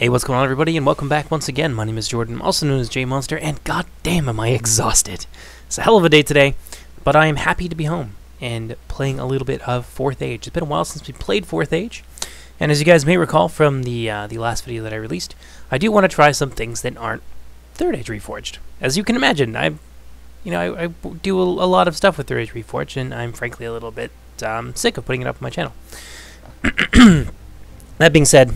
Hey, what's going on, everybody, and welcome back once again. My name is Jordan, I'm also known as J-Monster, and goddamn am I exhausted. It's a hell of a day today, but I am happy to be home and playing a little bit of 4th Age. It's been a while since we played 4th Age, and as you guys may recall from the last video that I released, I do want to try some things that aren't 3rd Age Reforged. As you can imagine, I do a lot of stuff with 3rd Age Reforged, and I'm frankly a little bit sick of putting it up on my channel. That being said,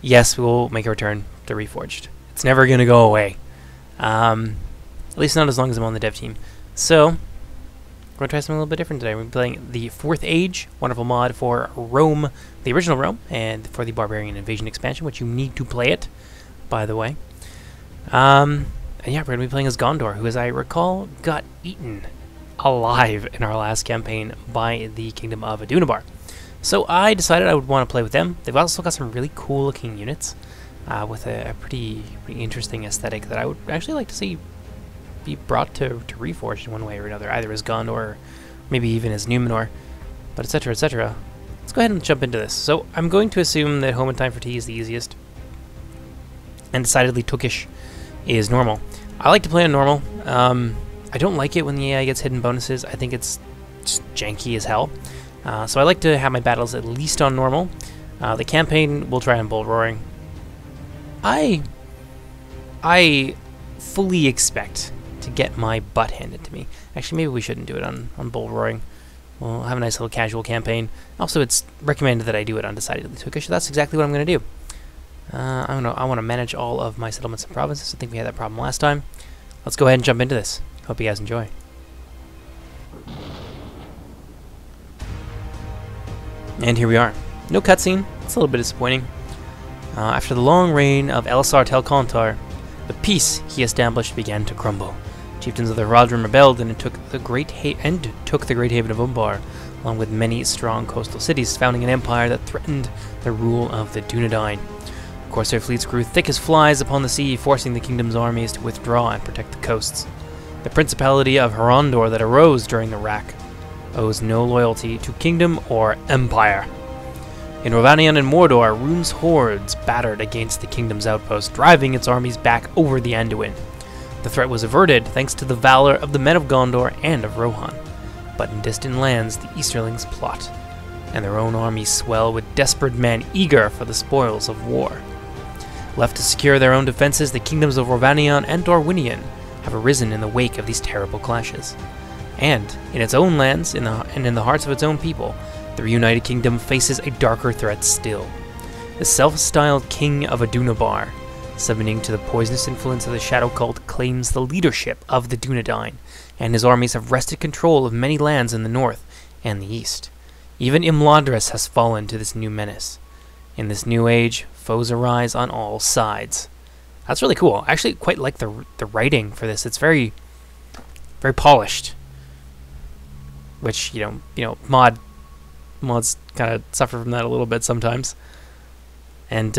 yes, we will make a return to Reforged. It's never going to go away. At least not as long as I'm on the dev team. So, we're going to try something a little bit different today. We're playing the 4th Age, wonderful mod for Rome, the original Rome, and for the Barbarian Invasion expansion, which you need to play it, by the way. And yeah, we're going to be playing as Gondor, who, as I recall, got eaten alive in our last campaign by the Kingdom of Adunabar. So I decided I would want to play with them. They've also got some really cool looking units with a pretty interesting aesthetic that I would actually like to see be brought to Reforged in one way or another, either as Gondor or maybe even as Numenor, but etc, etc. Let's go ahead and jump into this. So I'm going to assume that Home in Time for Tea is the easiest, and decidedly Tookish is normal. I like to play on normal. I don't like it when the AI gets hidden bonuses. I think it's just janky as hell. So I like to have my battles at least on normal. The campaign will try on Bull Roaring. I fully expect to get my butt handed to me. Actually, maybe we shouldn't do it on Bull Roaring. We'll have a nice little casual campaign. Also, it's recommended that I do it on Decidedly Tookish, so that's exactly what I'm going to do. I want to manage all of my settlements and provinces. I think we had that problem last time. Let's go ahead and jump into this. Hope you guys enjoy. And here we are. No cutscene. It's a little bit disappointing. After the long reign of Elisar Tel Kontar, the peace he established began to crumble. Chieftains of the Rodrim rebelled and took the great haven of Umbar, along with many strong coastal cities, founding an empire that threatened the rule of the Dunedain. Corsair fleets grew thick as flies upon the sea, forcing the kingdom's armies to withdraw and protect the coasts. The principality of Horondor that arose during the Rack owes no loyalty to kingdom or empire. In Rovanion and Mordor, Rhume's hordes battered against the kingdom's outposts, driving its armies back over the Anduin. The threat was averted thanks to the valor of the men of Gondor and of Rohan. But in distant lands, the Easterlings plot, and their own armies swell with desperate men eager for the spoils of war. Left to secure their own defenses, the kingdoms of Rovanion and Dorwinion have arisen in the wake of these terrible clashes. And, in its own lands, and in the hearts of its own people, the Reunited Kingdom faces a darker threat still. The self-styled King of Adunabar, submitting to the poisonous influence of the Shadow Cult, claims the leadership of the Dunedain, and his armies have wrested control of many lands in the north and the east. Even Imladris has fallen to this new menace. In this new age, foes arise on all sides. That's really cool. I actually quite like the writing for this. It's very polished. Which, you know, mods kind of suffer from that a little bit sometimes. And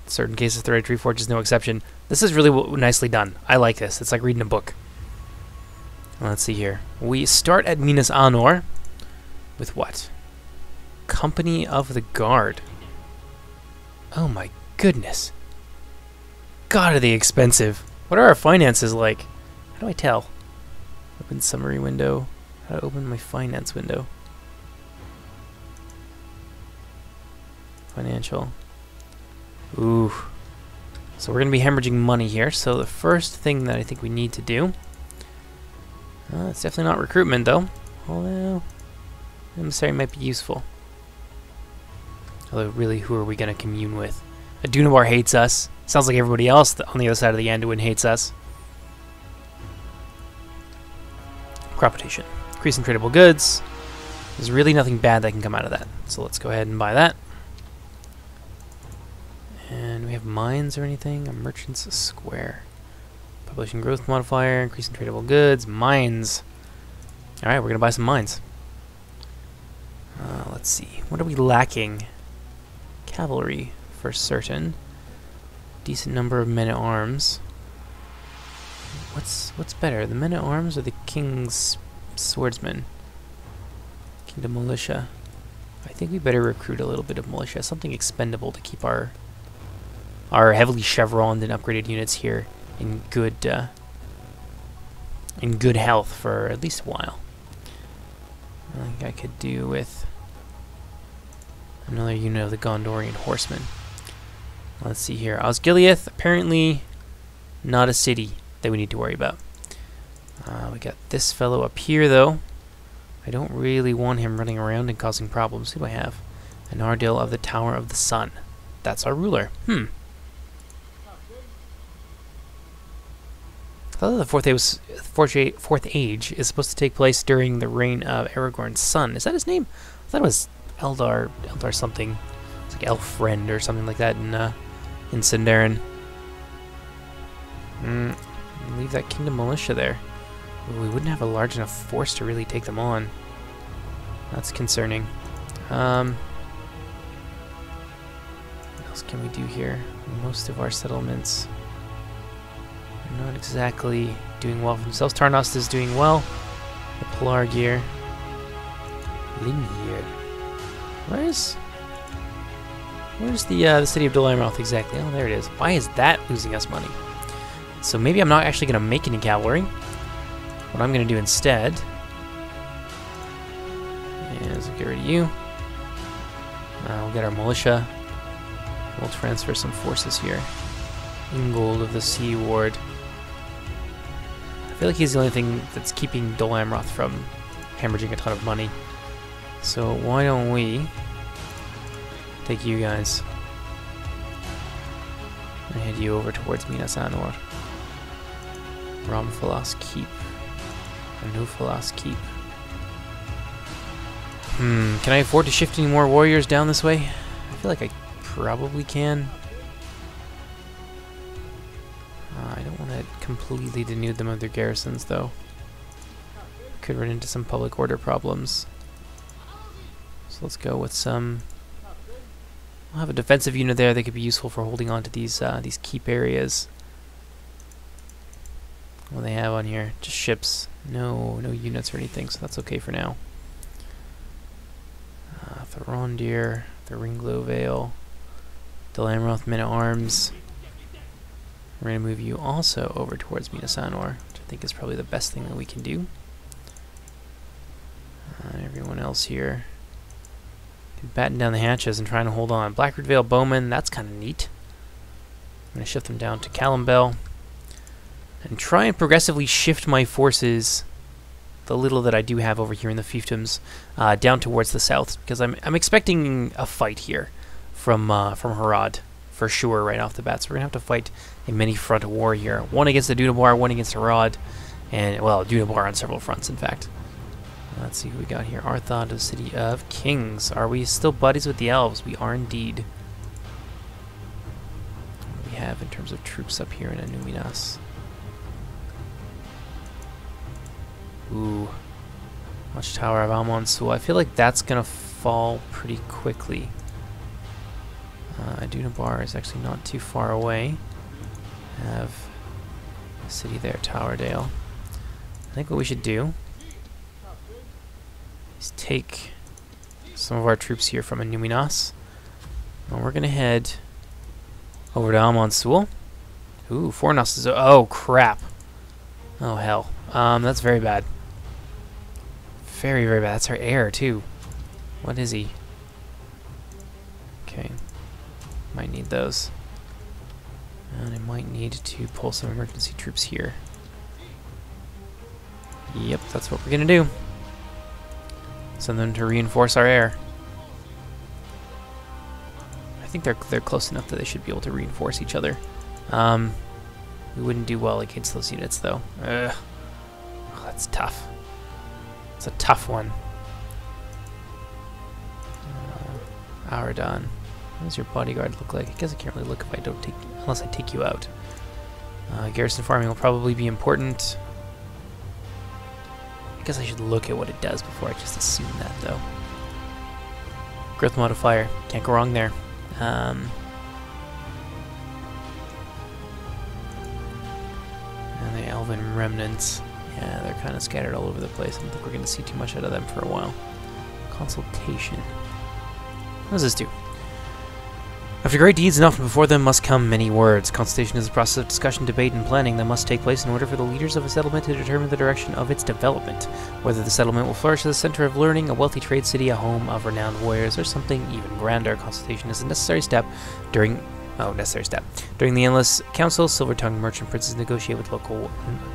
certain cases, 3rd Age Reforged is no exception. This is really nicely done. I like this. It's like reading a book. Let's see here. We start at Minas Anor with what? Company of the Guard. Oh my goodness. God, are they expensive. What are our finances like? How do I tell? Open summary window. How to open my finance window. Financial. Ooh. So we're going to be hemorrhaging money here. So the first thing that I think we need to do... it's definitely not recruitment, though. Although... emissary might be useful. Although, really, who are we going to commune with? Adunabar hates us. Sounds like everybody else on the other side of the Anduin hates us. Crop rotation. Increasing tradable goods. There's really nothing bad that can come out of that. So let's go ahead and buy that. And we have mines or anything? A merchant's square. Population growth modifier. Increasing tradable goods. Mines. Alright, we're going to buy some mines. Let's see. What are we lacking? Cavalry, for certain. Decent number of men-at-arms. What's better, the men-at-arms or the king's swordsmen? Kingdom militia. I think we better recruit a little bit of militia, something expendable to keep our our heavily chevroned and upgraded units here in good health for at least a while. I think I could do with another unit of the Gondorian horsemen. Let's see here. Osgiliath, apparently not a city that we need to worry about. We got this fellow up here, though. I don't really want him running around and causing problems. Who do I have? An Ardil of the Tower of the Sun. That's our ruler. I thought the Fourth Age is supposed to take place during the reign of Aragorn's son. Is that his name? I thought it was Eldar something. It's like Elf Friend or something like that in Sindarin. Leave that Kingdom Militia there. Ooh, we wouldn't have a large enough force to really take them on. That's concerning. What else can we do here? Most of our settlements are not exactly doing well for themselves. Tarnost is doing well. The Pelargir. Limgir. Where's the city of Dol Amroth exactly? Oh, there it is. Why is that losing us money? So maybe I'm not actually going to make any cavalry. What I'm going to do instead is get rid of you. We'll get our militia. We'll transfer some forces here. Ingold of the Sea Ward. I feel like he's the only thing that's keeping Dol Amroth from hemorrhaging a ton of money. So why don't we take you guys and head you over towards Minas Anor. Romfalas Keep. Anufalas Keep. Can I afford to shift any more warriors down this way? I feel like I probably can. I don't want to completely denude them of their garrisons, though. Could run into some public order problems. So let's go with some... We'll have a defensive unit there that could be useful for holding on to these keep areas. What do they have on here? Just ships. No units or anything, so that's okay for now. Thorondir, the Ringlow Vale, Dol Amroth Men-at-Arms. We're going to move you also over towards Minas Anor, which I think is probably the best thing that we can do. Everyone else here batten down the hatches and trying to hold on. Blackroot Vale Bowmen, that's kind of neat. I'm going to shift them down to Callambel and try and progressively shift my forces, the little that I do have over here in the fiefdoms, down towards the south, because I'm expecting a fight here from Harad for sure right off the bat. So we're gonna have to fight a many-front war here. One against the Dunabar, one against Harad, and well, Dunabar on several fronts, in fact. Let's see who we got here. Arthod, the City of Kings. Are we still buddies with the elves? We are indeed. What do we have in terms of troops up here in Anuminas? Ooh. Watchtower of Amon-Sul. I feel like that's going to fall pretty quickly. Dunabar is actually not too far away. Have a city there, Towerdale. I think what we should do is take some of our troops here from Anuminas, and we're going to head over to Amon-Sul. Ooh, Fornos is... Oh, crap. Oh, hell. That's very bad. Very, very bad. That's our heir, too. What is he? Okay. Might need those. And I might need to pull some emergency troops here. Yep, that's what we're going to do. Send them to reinforce our heir. I think they're close enough that they should be able to reinforce each other. We wouldn't do well against those units, though. Ugh. Oh, that's tough. It's a tough one. Aradon. What does your bodyguard look like? I guess I can't really look if I don't take... unless I take you out. Garrison farming will probably be important. I guess I should look at what it does before I just assume that, though. Growth modifier. Can't go wrong there. And the Elven Remnants. Yeah, they're kind of scattered all over the place. I don't think we're going to see too much out of them for a while. Consultation. What does this do? After great deeds and often before them must come many words. Consultation is a process of discussion, debate, and planning that must take place in order for the leaders of a settlement to determine the direction of its development. Whether the settlement will flourish as a center of learning, a wealthy trade city, a home of renowned warriors, or something even grander. Consultation is a necessary step during... During the Endless Council, silver-tongued merchant princes negotiate with local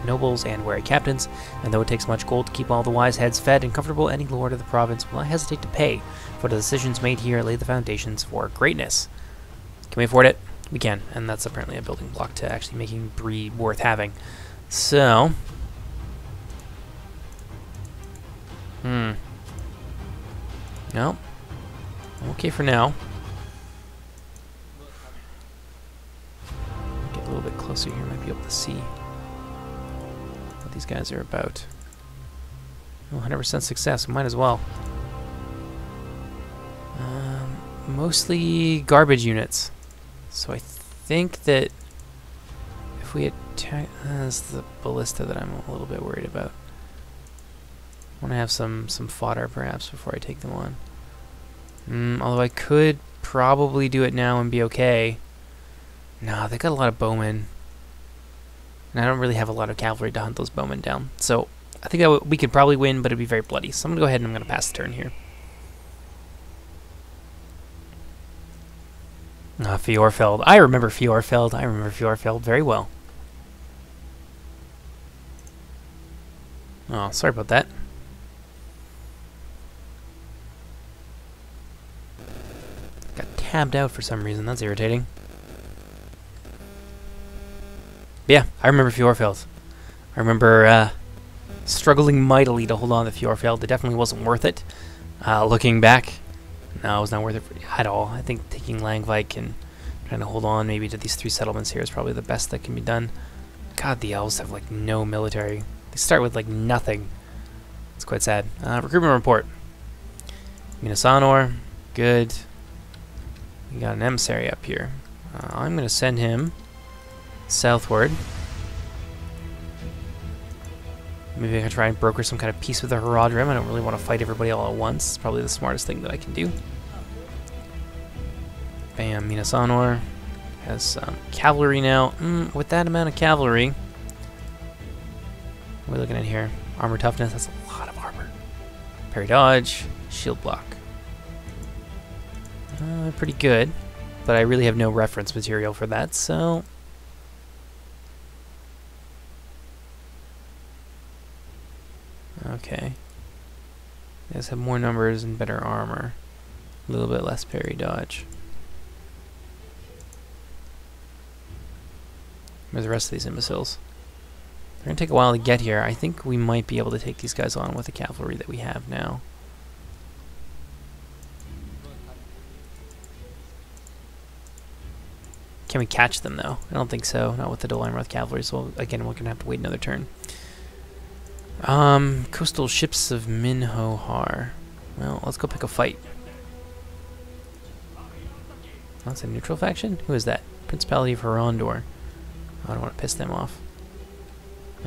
nobles and wary captains, and though it takes much gold to keep all the wise heads fed and comfortable, any lord of the province will not hesitate to pay, for the decisions made here lay the foundations for greatness. Can we afford it? We can, and that's apparently a building block to actually making Bree worth having. So... No. Okay for now. Get a little bit closer here, might be able to see what these guys are about. Oh, 100% success, might as well. Mostly garbage units. So I think that if we attack... that's the ballista that I'm a little bit worried about. I want to have some fodder, perhaps, before I take them on. Although I could probably do it now and be okay. Nah, they got a lot of bowmen. And I don't really have a lot of cavalry to hunt those bowmen down. So I think that we could probably win, but it'd be very bloody. So I'm going to go ahead and I'm going to pass the turn here. Fjorfeld. I remember Fjorfeld. I remember Fjorfeld very well. Oh, sorry about that. Got tabbed out for some reason. That's irritating. But yeah, I remember Fjorfeld. I remember struggling mightily to hold on to Fjorfeld. It definitely wasn't worth it. Looking back, no, it was not worth it at all. I think taking Langvik and trying to hold on maybe to these 3 settlements here is probably the best that can be done. God, the elves have like no military. They start with like nothing. It's quite sad. Recruitment report. Minas Anor, good. We got an emissary up here. I'm going to send him southward. Maybe I can try and broker some kind of peace with the Haradrim. I don't really want to fight everybody all at once. It's probably the smartest thing that I can do. Bam, Minas Anor has some cavalry now. With that amount of cavalry, what are we looking at here? Armor toughness, that's a lot of armor. Parry dodge, shield block. Pretty good, but I really have no reference material for that, so... Okay. You guys have more numbers and better armor. A little bit less parry dodge. Where's the rest of these imbeciles? They're going to take a while to get here. I think we might be able to take these guys on with the cavalry that we have now. Can we catch them, though? I don't think so. Not with the Dol-Amroth cavalry, so again, we're going to have to wait another turn. Coastal ships of Minhohar. Well, let's go pick a fight. Oh, that's a neutral faction? Who is that? Principality of Horondor. I don't want to piss them off.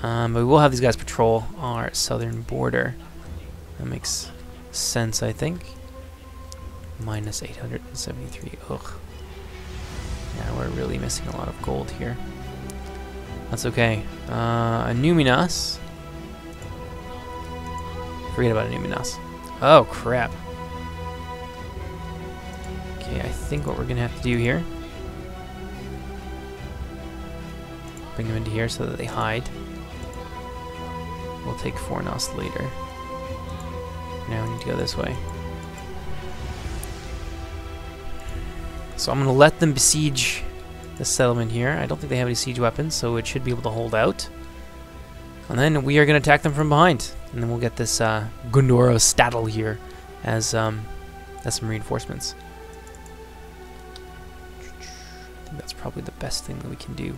But we will have these guys patrol our southern border. That makes sense, I think. Minus 873. Ugh. Yeah, we're really missing a lot of gold here. That's okay. Numinas. Forget about Numinas. Oh, crap. Okay, I think what we're going to have to do here... bring them into here so that they hide. We'll take Fornos later. Now we need to go this way. So I'm going to let them besiege this settlement here. I don't think they have any siege weapons, so it should be able to hold out. And then we are going to attack them from behind. And then we'll get this Gondor Staddle here as some reinforcements. I think that's probably the best thing that we can do.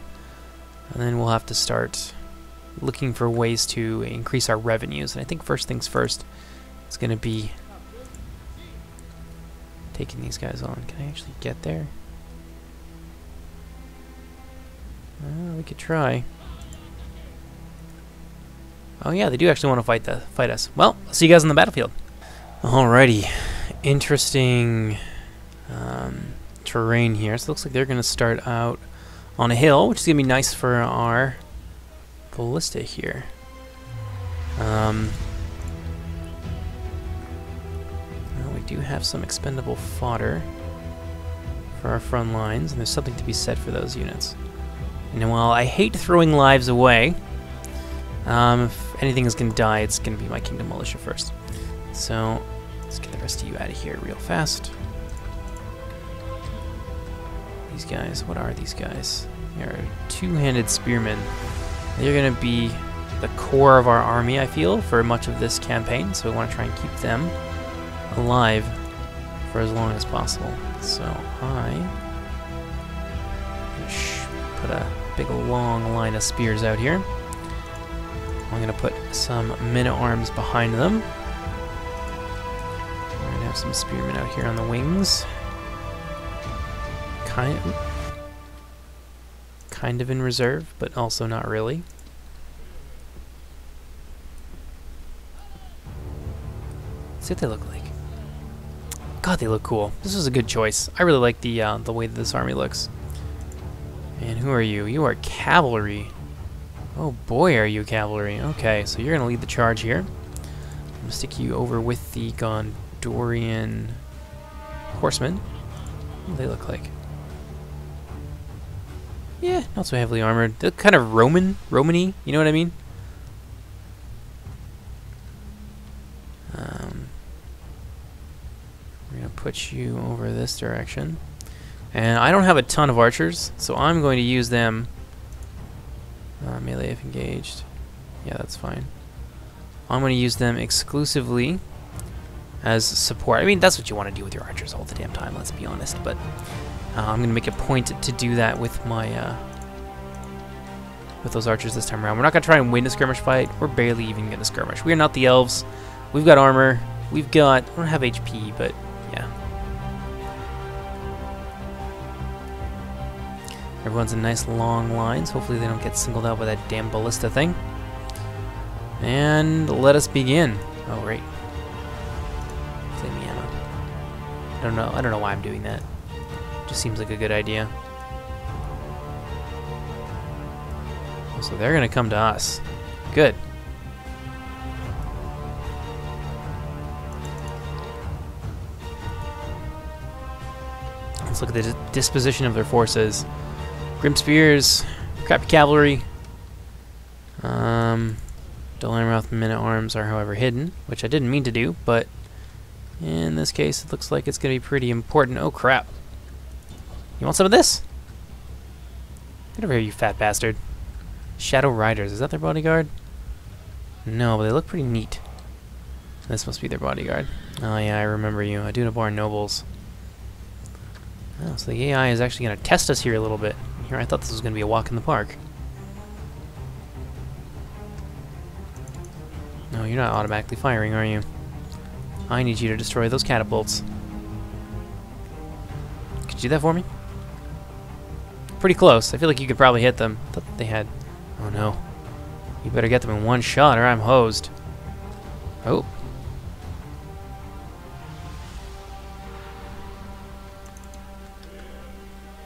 And then we'll have to start looking for ways to increase our revenues. And I think first things first, it's going to be taking these guys on. Can I actually get there? We could try. Oh yeah, they do actually want to fight us. Well, I'll see you guys on the battlefield. Alrighty. Interesting terrain here. So it looks like they're going to start out on a hill, which is going to be nice for our ballista here. Well, we do have some expendable fodder for our front lines, and there's something to be said for those units. And while I hate throwing lives away, if anything is going to die, it's going to be my Kingdom Militia first. So let's get the rest of you out of here real fast. These guys, what are these guys? They're two-handed spearmen. They're going to be the core of our army, I feel, for much of this campaign, so we want to try and keep them alive for as long as possible. So I'm going to put a big long line of spears out here. I'm going to put some men-at-arms behind them. We're going to have some spearmen out here on the wings. Kind of in reserve, but also not really. Let's see what they look like. God, they look cool. This was a good choice. I really like the way that this army looks. And who are you? You are cavalry. Oh boy, are you cavalry. Okay, so you're going to lead the charge here. I'm going to stick you over with the Gondorian horsemen. What do they look like? Yeah, not so heavily armored. They look kind of Roman-y, you know what I mean? We're going to put you over this direction. And I don't have a ton of archers, so I'm going to use them. Melee if engaged. Yeah, that's fine. I'm going to use them exclusively as support. I mean, that's what you want to do with your archers all the damn time, let's be honest. But I'm going to make a point to do that with my with those archers this time around. We're not going to try and win a skirmish fight. We're barely even going to skirmish. We are not the elves. We've got armor. We've got... I don't have HP, but yeah. Everyone's in nice long lines. Hopefully they don't get singled out by that damn ballista thing. And let us begin. Oh, right. Save me ammo. I don't know why I'm doing that. Just seems like a good idea. So they're gonna come to us. Good. Let's look at the disposition of their forces. Grim spears, crappy cavalry. Dalamarauth men-at-arms are, however, hidden, which I didn't mean to do, but in this case, it looks like it's gonna be pretty important. Oh crap! You want some of this? Get over here, you fat bastard. Shadow Riders, is that their bodyguard? No, but they look pretty neat. This must be their bodyguard. Oh yeah, I remember you. Adunabar nobles. Oh, so the AI is actually going to test us here a little bit. Here, I thought this was going to be a walk in the park. No, you're not automatically firing, are you? I need you to destroy those catapults. Could you do that for me? Pretty close. I feel like you could probably hit them. I thought they had... Oh no. You better get them in one shot or I'm hosed. Oh.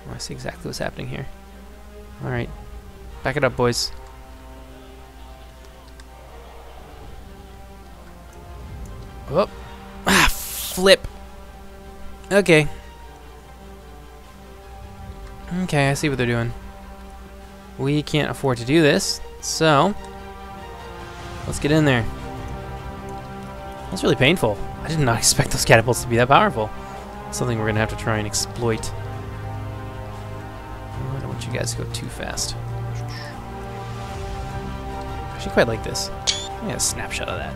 Oh, I see exactly what's happening here. Alright. Back it up, boys. Oh. Ah, flip. Okay. Okay, I see what they're doing. We can't afford to do this, so let's get in there. That's really painful. I did not expect those catapults to be that powerful. Something we're going to have to try and exploit. I don't want you guys to go too fast. I actually quite like this. Let me get a snapshot of that.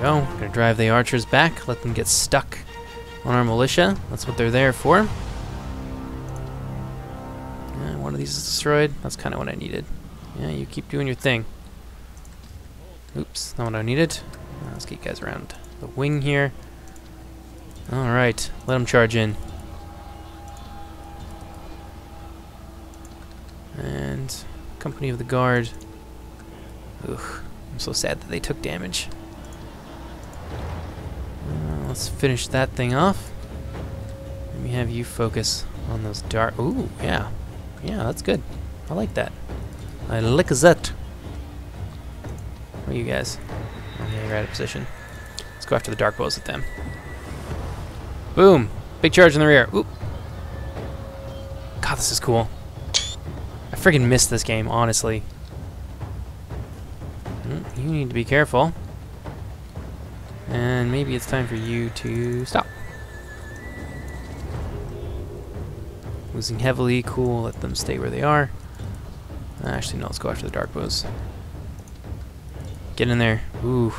Go. Gonna drive the archers back, let them get stuck on our militia. That's what they're there for. And one of these is destroyed. That's kind of what I needed. Yeah, you keep doing your thing. Oops, not what I needed. Let's get you guys around the wing here. Alright, let them charge in. And Company of the Guard. Ugh, I'm so sad that they took damage. Let's finish that thing off. Let me have you focus on those dark... Ooh, yeah. Yeah, that's good. I like that. I like that. Where are you guys? Okay, you're out of position. Let's go after the dark bows with them. Boom! Big charge in the rear. Oop. God, this is cool. I friggin' missed this game, honestly. You need to be careful. And maybe it's time for you to stop. Losing heavily, cool, let them stay where they are. Actually, no, let's go after the dark bows. Get in there. Ooh.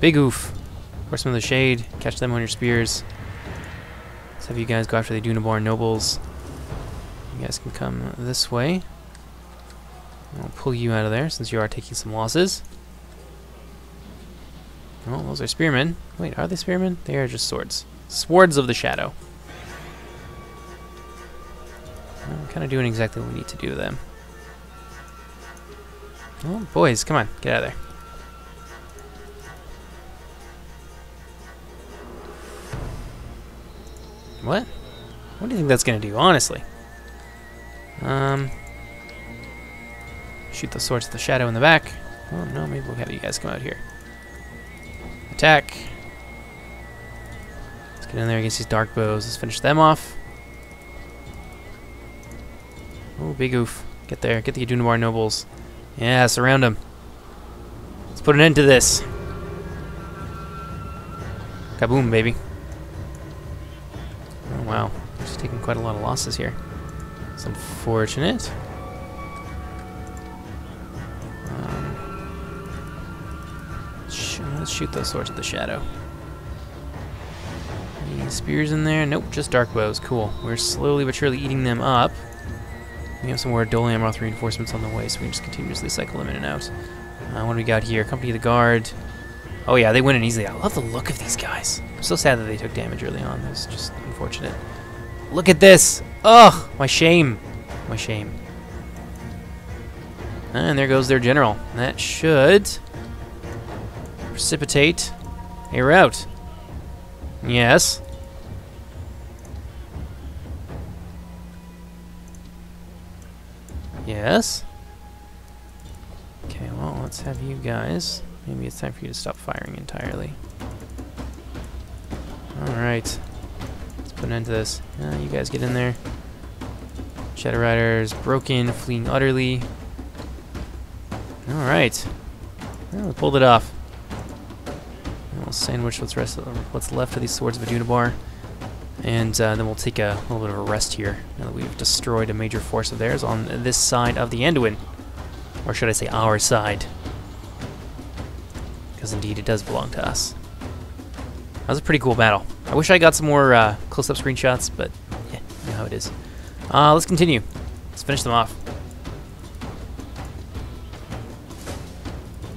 Big oof. Force them to the shade, catch them on your spears. Let's have you guys go after the Dunaborn nobles. You guys can come this way. I'll pull you out of there since you are taking some losses. Oh, those are spearmen. Wait, are they spearmen? They are just swords. Swords of the Shadow. I'm kind of doing exactly what we need to do with them. Oh, boys, come on, get out of there. What? What do you think that's going to do, honestly? Shoot the swords of the Shadow in the back. Oh, no, maybe we'll have you guys come out here. Attack. Let's get in there against these dark bows. Let's finish them off. Oh, big oof. Get there. Get the Dunaborn nobles. Yeah, surround them. Let's put an end to this. Kaboom, baby. Oh, wow. Just taking quite a lot of losses here. It's unfortunate. Let's shoot those swords of the Shadow. Any spears in there? Nope, just dark bows. Cool. We're slowly but surely eating them up. We have some more Dole Amroth reinforcements on the way, so we can just continuously cycle them in and out. What do we got here? Company of the Guard. Oh yeah, they went in easily. I love the look of these guys. I'm so sad that they took damage early on. That was just unfortunate. Look at this! Ugh! My shame. My shame. And there goes their general. That should precipitate a rout. Yes. Yes. Okay, well, let's have you guys. Maybe it's time for you to stop firing entirely. Alright. Let's put an end to this. You guys get in there. Shadow Riders broken, fleeing utterly. Alright. Well, we pulled it off. And we'll sandwich what's left of these swords of Adunabar. And then we'll take a little bit of a rest here, now that we've destroyed a major force of theirs on this side of the Anduin. Or should I say our side. Because indeed it does belong to us. That was a pretty cool battle. I wish I got some more close-up screenshots, but yeah, you know how it is. Let's continue. Let's finish them off.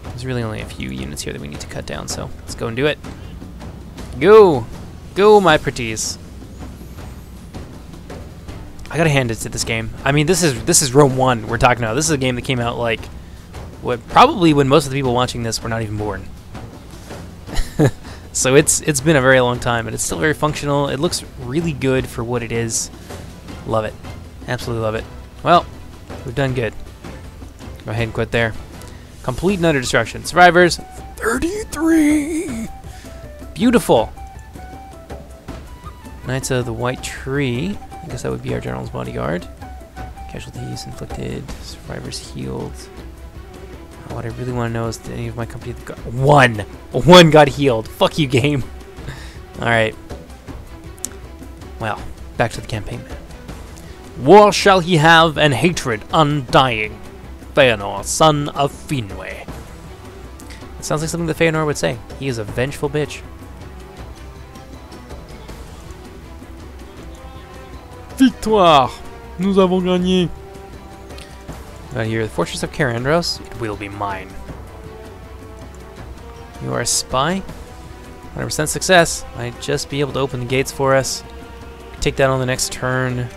There's really only a few units here that we need to cut down, so let's go and do it. Go! Go, my pretties. I gotta hand it to this game. I mean, this is Rome 1 we're talking about. This is a game that came out like probably when most of the people watching this were not even born. So it's been a very long time, and it's still very functional. It looks really good for what it is. Love it. Absolutely love it. Well, we've done good. Go ahead and quit there. Complete and utter destruction. Survivors, 33! Beautiful! Knights of the White Tree. I guess that would be our general's bodyguard. Casualties inflicted. Survivors healed. What I really want to know is did any of my company... One got healed. Fuck you, game. Alright. Well, back to the campaign. War shall he have, and hatred undying. Feanor, son of Finwë. It sounds like something that Feanor would say. He is a vengeful bitch. Victoire! Nous avons gagné! Got here, the fortress of Carandros. It will be mine. You are a spy? 100% success. Might just be able to open the gates for us. Take that on the next turn.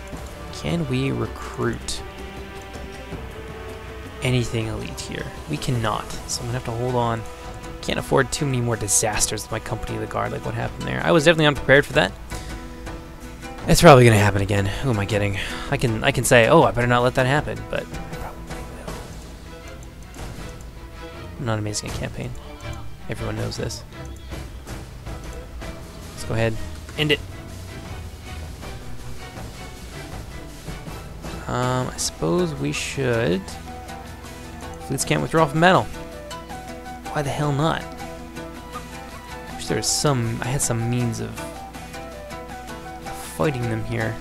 Can we recruit? anything elite here. We cannot. So I'm going to have to hold on. Can't afford too many more disasters with my company of the guard, like what happened there. I was definitely unprepared for that. It's probably going to happen again. Who am I kidding? I can say, oh, I better not let that happen, but I probably will. I'm not amazing at campaign. Everyone knows this. Let's go ahead. End it. I suppose we should. Fleets can't withdraw from battle. Why the hell not? Wish there was some. I had some means of fighting them here.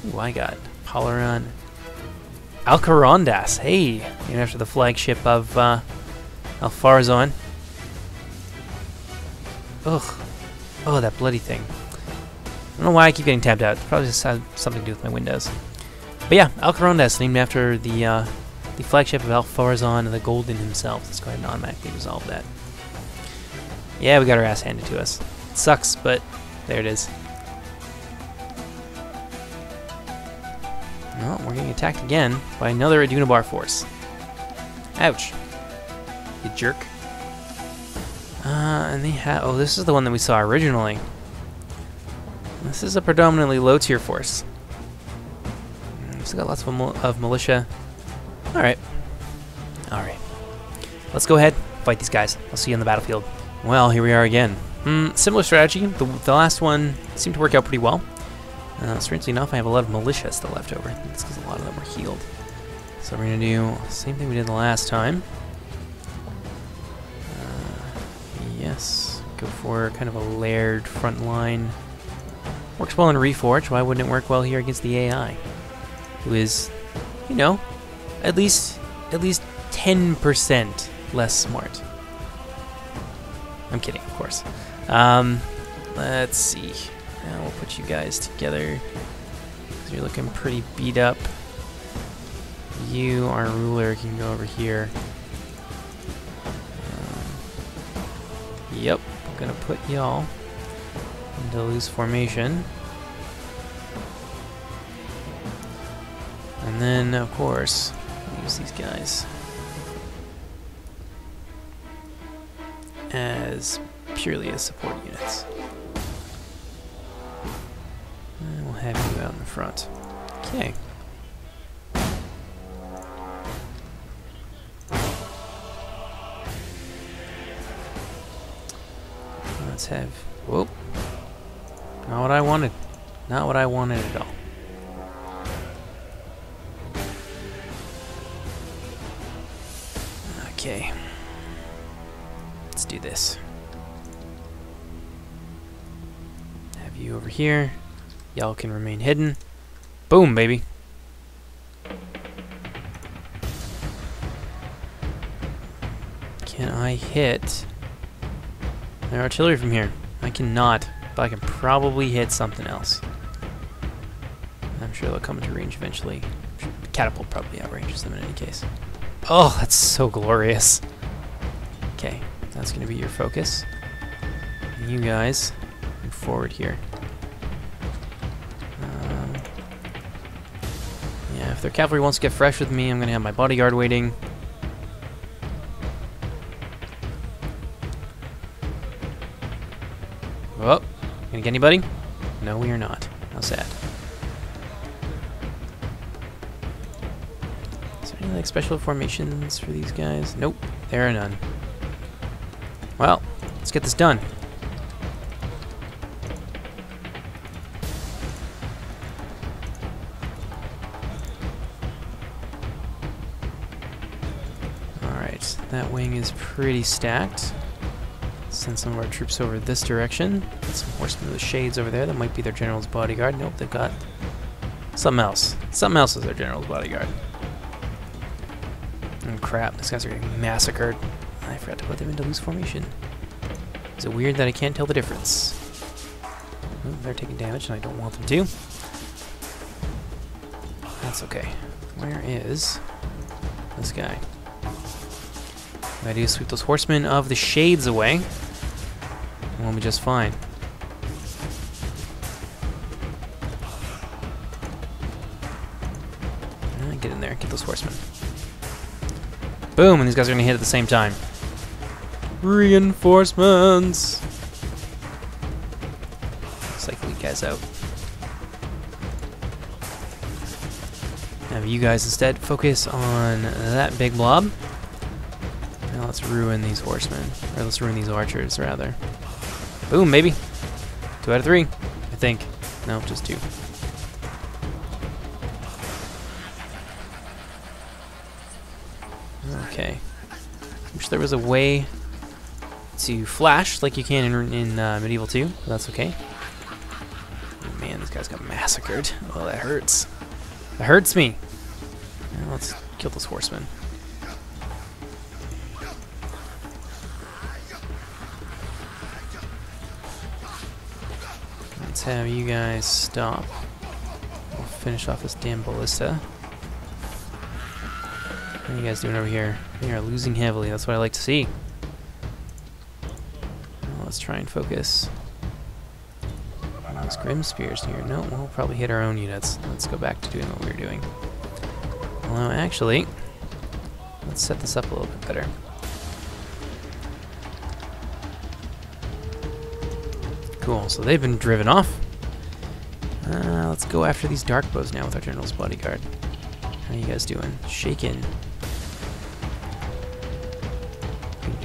Ooh, I got Polaron. Alcarondas. Hey, named after the flagship of Alfarazon. Ugh. Oh, that bloody thing. I don't know why I keep getting tapped out. It probably just has something to do with my windows. But yeah, Alcarondas, named after the flagship of Alfarazon and the Golden himself. Let's go ahead and automatically resolve that. Yeah, we got our ass handed to us. It sucks, but there it is. Well, we're getting attacked again by another Adunabar force. Ouch. You jerk. And they have... Oh, this is the one that we saw originally. This is a predominantly low-tier force. Still got lots of militia. Alright. Alright. Let's go ahead, fight these guys. I'll see you on the battlefield. Well, here we are again. Similar strategy. The last one seemed to work out pretty well. Strangely enough, I have a lot of militia still left over. I think it's because a lot of them were healed. So we're going to do the same thing we did the last time. Yes. Go for kind of a layered front line. Works well in Reforge. Why wouldn't it work well here against the AI? Who is, you know, at least 10% less smart. I'm kidding, of course. Let's see. Now we'll put you guys together, because you're looking pretty beat up. You, our ruler, can go over here. Yep, I'm gonna put y'all into loose formation. And then, of course, use these guys as purely as support units. And we'll have you out in the front. Okay. Let's have... Whoop. Not what I wanted. Not what I wanted at all. Okay. Let's do this. Have you over here. Y'all can remain hidden. Boom, baby. Can I hit their artillery from here? I cannot, but I can probably hit something else. I'm sure they'll come into range eventually. Catapult probably outranges them in any case. Oh, that's so glorious. Okay, that's going to be your focus. And you guys move forward here. Yeah, if their cavalry wants to get fresh with me, I'm going to have my bodyguard waiting. Oh, gonna get anybody? No, we are not. How sad. Is there any like special formations for these guys? Nope, there are none. Well, let's get this done. Alright, that wing is pretty stacked. Send some of our troops over this direction. Got some horsemen of the shades over there. That might be their general's bodyguard. Nope, they've got something else. Something else is their general's bodyguard. Oh crap, these guys are getting massacred. I forgot to put them into loose formation. Is it weird that I can't tell the difference? Oh, they're taking damage and I don't want them to. That's okay. Where is this guy? What I do is sweep those horsemen of the shades away. And we'll be just fine. Get in there, get those horsemen. Boom, and these guys are gonna hit at the same time. Reinforcements! Cycle you guys out. Have you guys instead focus on that big blob. Now let's ruin these horsemen. Or let's ruin these archers, rather. Boom, baby. 2 out of 3, I think. No, just 2. Okay. Wish there was a way to flash like you can in Medieval 2, but that's okay. Oh, man, this guy's got massacred. Oh, that hurts. That hurts me. Now let's kill this horseman. Let's have you guys stop. We'll finish off this damn ballista. What are you guys doing over here? You are losing heavily. That's what I like to see. Well, let's try and focus on those grim spears here. No, we'll probably hit our own units. Let's go back to doing what we were doing. Although, actually, let's set this up a little bit better. Cool, so they've been driven off. Let's go after these dark bows now with our general's bodyguard. How are you guys doing? Shaken.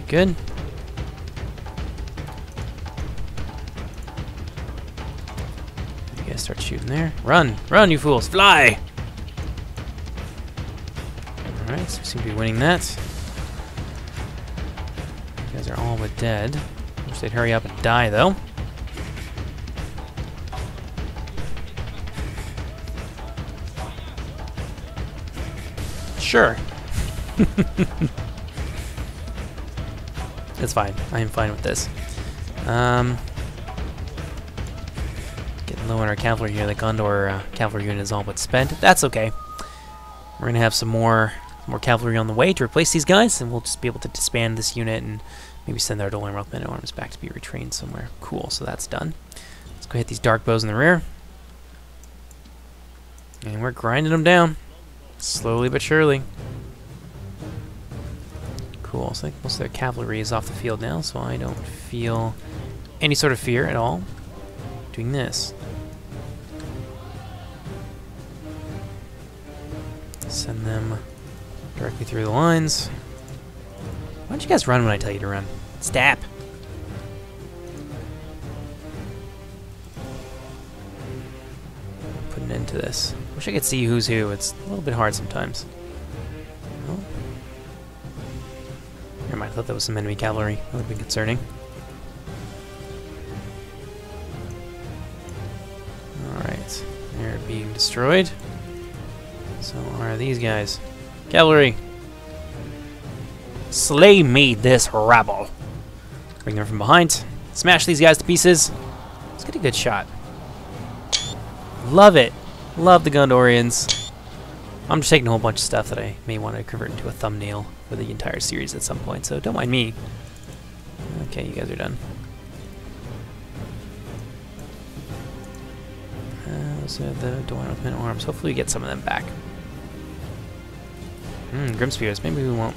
Good. You guys start shooting there. Run! Run, you fools! Fly! Alright, so we seem to be winning that. You guys are all but dead. Wish they'd hurry up and die, though. Sure. It's fine. I am fine with this. Getting low on our cavalry here. The Gondor cavalry unit is all but spent. That's okay. We're gonna have some more cavalry on the way to replace these guys, and we'll just be able to disband this unit and maybe send our Doloran men at arms back to be retrained somewhere. Cool. So that's done. Let's go hit these dark bows in the rear, and we're grinding them down slowly but surely. Cool, so I think most of their cavalry is off the field now, so I don't feel any sort of fear at all doing this. Send them directly through the lines. Why don't you guys run when I tell you to run? Stab! Put an end to this. Wish I could see who's who. It's a little bit hard sometimes. Oh. Never mind, I thought that was some enemy cavalry. That would have been concerning. Alright, they're being destroyed. So are these guys. Cavalry! Slay me this rabble! Bring them from behind. Smash these guys to pieces. Let's get a good shot. Love it! Love the Gondorians. I'm just taking a whole bunch of stuff that I may want to convert into a thumbnail for the entire series at some point, so don't mind me. Okay, you guys are done. Those are the Doloran men at arms. Hopefully we get some of them back. Grim spears. Maybe we won't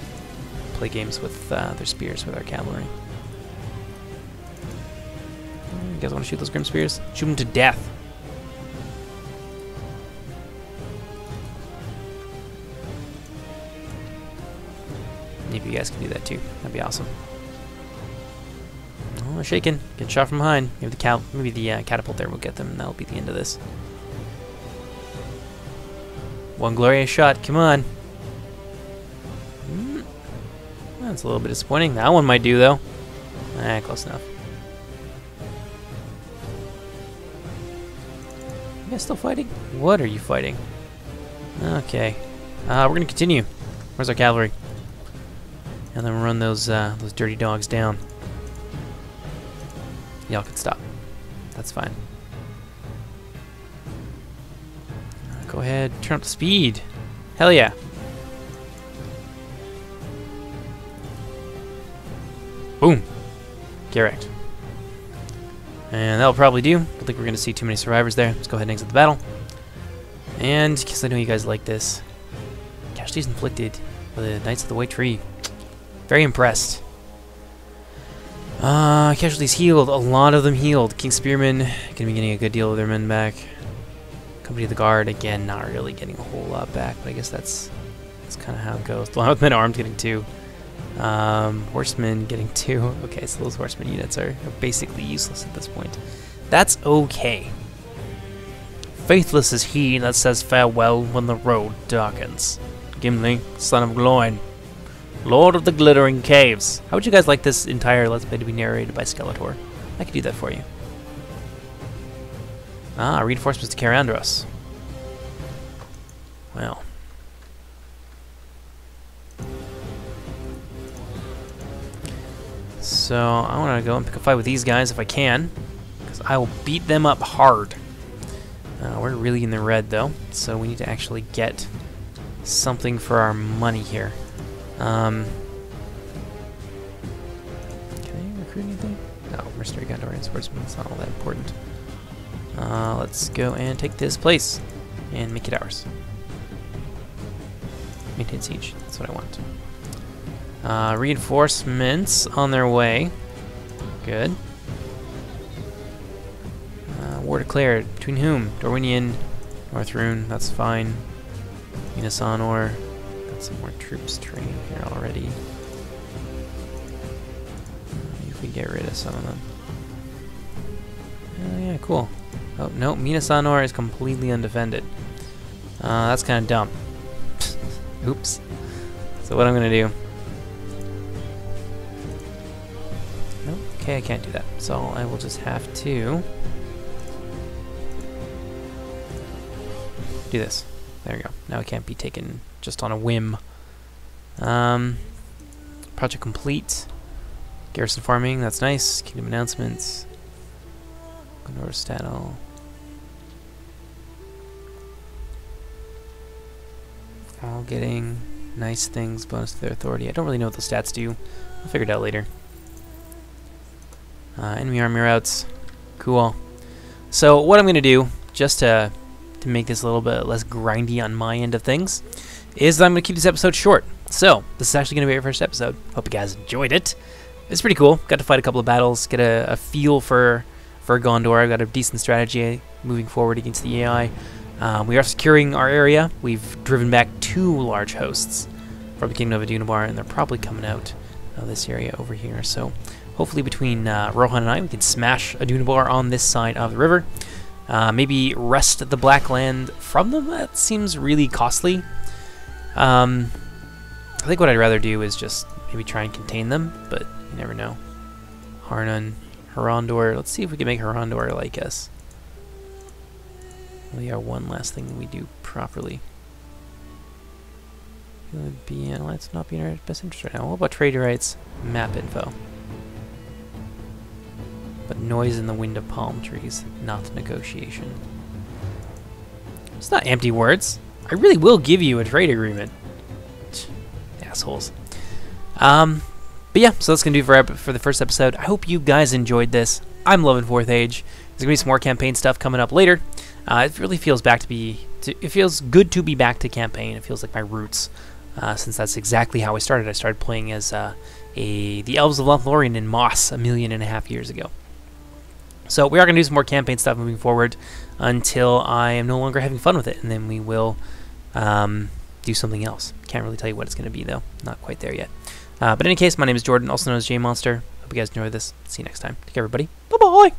play games with their spears with our cavalry. You guys want to shoot those grim spears? Shoot them to death. If you guys can do that too, that'd be awesome. Oh, they're shaking. Getting shot from behind. Maybe the catapult there will get them, and that'll be the end of this. One glorious shot. Come on. That's a little bit disappointing. That one might do though. Close enough. You guys still fighting? What are you fighting? Okay. We're gonna continue. Where's our cavalry? And then we'll run those dirty dogs down. Y'all can stop. That's fine. Go ahead, turn up the speed. Hell yeah. Boom. Correct. And that'll probably do. I don't think we're going to see too many survivors there. Let's go ahead and exit the battle. And, because I know you guys like this, casualties inflicted. for the Knights of the White Tree. Very impressed. Casualties healed. A lot of them healed. King Spearmen gonna be getting a good deal of their men back. Company of the Guard, again, not really getting a whole lot back, but I guess that's kind of how it goes. A lot of men armed getting 2. Horsemen getting 2. Okay, so those horsemen units are basically useless at this point. That's okay. Faithless is he that says farewell when the road darkens. Gimli, son of Gloin, Lord of the Glittering Caves. How would you guys like this entire Let's Play to be narrated by Skeletor? I could do that for you. Reinforcements to Carandros. Well. So, I want to go and pick a fight with these guys if I can, because I will beat them up hard. We're really in the red, though, so we need to actually get something for our money here. Can I recruit anything? No, mercenary Gondorian sportsman, it's not all that important. Let's go and take this place and make it ours. Maintain siege, that's what I want. Reinforcements on their way. Good. War declared. Between whom? Dorwinian, North Rune, that's fine. Minas Anor. Got some more troops training here already. Maybe if we get rid of some of them. Oh yeah, cool. Oh, no, Minas Anor is completely undefended. That's kind of dumb. Oops. So what I'm going to do... Nope, okay, I can't do that. So I will just have to... do this. There we go. Now it can't be taken just on a whim. Project complete. Garrison farming, that's nice. Kingdom announcements. Gondor Stattle. All getting nice things, bonus to their authority. I don't really know what the stats do. I'll figure it out later. Enemy army routes. Cool. So what I'm going to do, just to make this a little bit less grindy on my end of things, is that I'm going to keep this episode short. So this is actually going to be our first episode. Hope you guys enjoyed it. It's pretty cool. Got to fight a couple of battles, get a feel for Gondor. I've got a decent strategy moving forward against the AI. We are securing our area. We've driven back 2 large hosts from the Kingdom of Adunabar, and they're probably coming out of this area over here. So hopefully between Rohan and I, we can smash Adunabar on this side of the river. Maybe wrest the Black Land from them? That seems really costly. I think what I'd rather do is just maybe try and contain them, but you never know. Harnan, Harondor. Let's see if we can make Harondor like us. Really our one last thing we do properly. It would be an alliance not be in our best interest right now. What about trader rights? Map info. But noise in the wind of palm trees, not negotiation. It's not empty words. I really will give you a trade agreement. Assholes. But yeah, so that's gonna do for the first episode. I hope you guys enjoyed this. I'm loving 4th Age. There's gonna be some more campaign stuff coming up later. It really feels it feels good to be back to campaign. It feels like my roots, since that's exactly how I started. I started playing as the Elves of Lothlorien in Moss 1.5 million years ago. So we are going to do some more campaign stuff moving forward until I am no longer having fun with it, and then we will do something else. Can't really tell you what it's going to be, though. Not quite there yet. But in any case, my name is Jordan, also known as J Monster. Hope you guys enjoyed this. See you next time. Take care, everybody. Bye-bye!